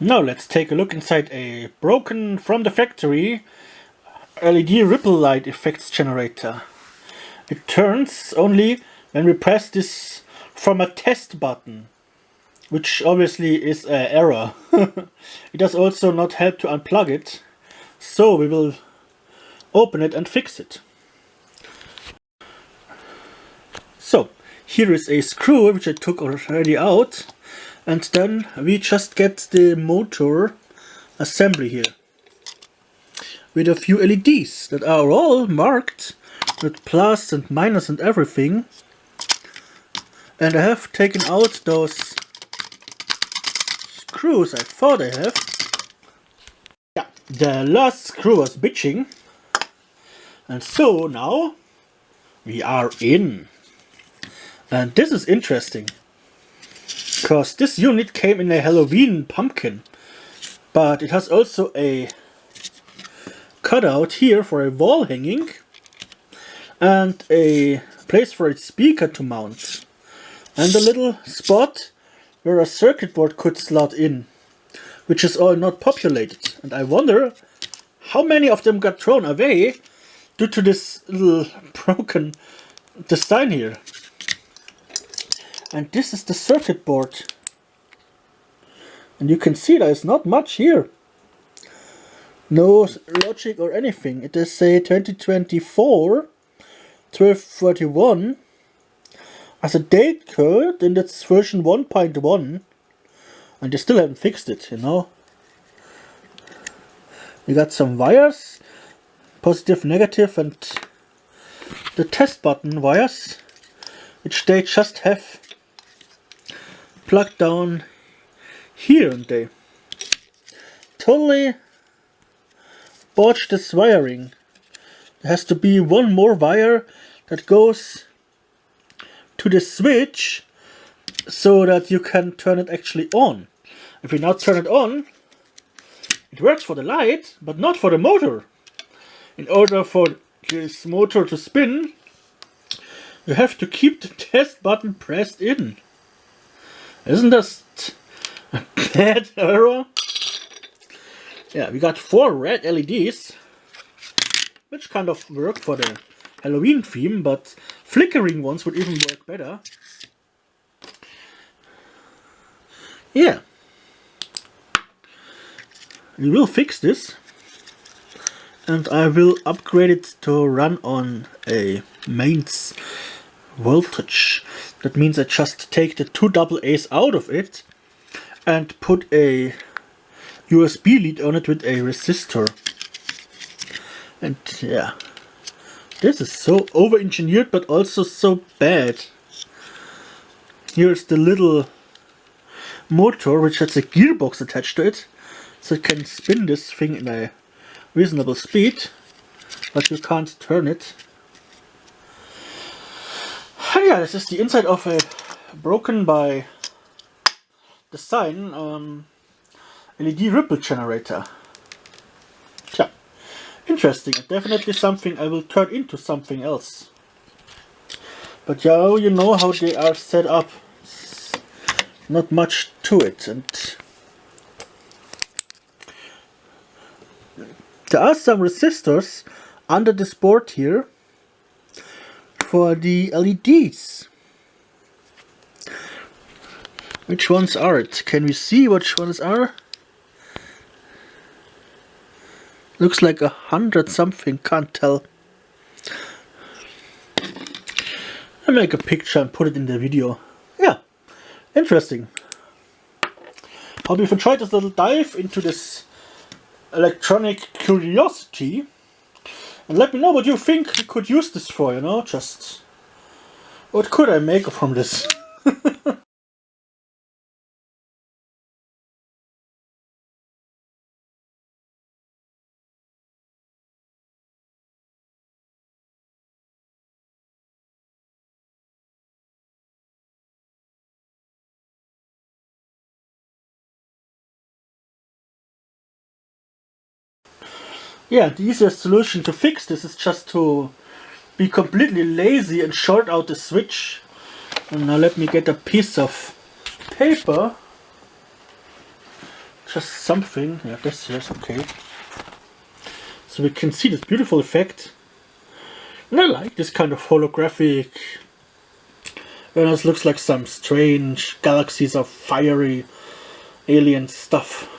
Now let's take a look inside a broken from the factory LED ripple light effects generator. It turns only when we press this from a test button, which obviously is an error. It does also not help to unplug it, so we will open it and fix it. So here is a screw which I took already out, and then we just get the motor assembly here with a few LEDs that are all marked with plus and minus and everything. And I have taken out those screws I thought I have. Yeah, the last screw was bitching. And so now we are in. And this is interesting, because this unit came in a Halloween pumpkin, but it has also a cutout here for a wall hanging and a place for its speaker to mount, and a little spot where a circuit board could slot in, which is all not populated. And I wonder how many of them got thrown away due to this little broken design here. And this is the circuit board, and you can see there is not much here. No logic or anything. It is say 2024 1241 as a date code, and it's version 1.1, and they still haven't fixed it, you know. We got some wires, positive, negative, and the test button wires, which they just have plugged down here, and they totally botched this wiring. There has to be one more wire that goes to the switch so that you can turn it actually on. If we now turn it on, it works for the light, but not for the motor. In order for this motor to spin, you have to keep the test button pressed in. Isn't that a bad error? Yeah, we got 4 red LEDs, which kind of work for the Halloween theme, but flickering ones would even work better. Yeah, we will fix this, and I will upgrade it to run on a mains voltage. That means I just take the 2 AA's out of it and put a USB lead on it with a resistor. And yeah, this is so over-engineered, but also so bad. Here's the little motor which has a gearbox attached to it, so it can spin this thing in a reasonable speed, but you can't turn it. Yeah, this is the inside of a broken by design LED ripple generator. Yeah, interesting. Definitely something I will turn into something else. But yeah, you know how they are set up. It's not much to it, and there are some resistors under this board here for the LEDs. Which ones are it? Can we see which ones are? Looks like 100 something, can't tell. I'll make a picture and put it in the video. Yeah, interesting. Hope you've enjoyed this little dive into this electronic curiosity. And let me know what you think you could use this for, you know, just what could I make from this? Yeah, the easiest solution to fix this is just to be completely lazy and short out the switch. And now let me get a piece of paper just something. Yeah, this here is okay. So we can see this beautiful effect. And I like this kind of holographic. And it looks like some strange galaxies of fiery alien stuff.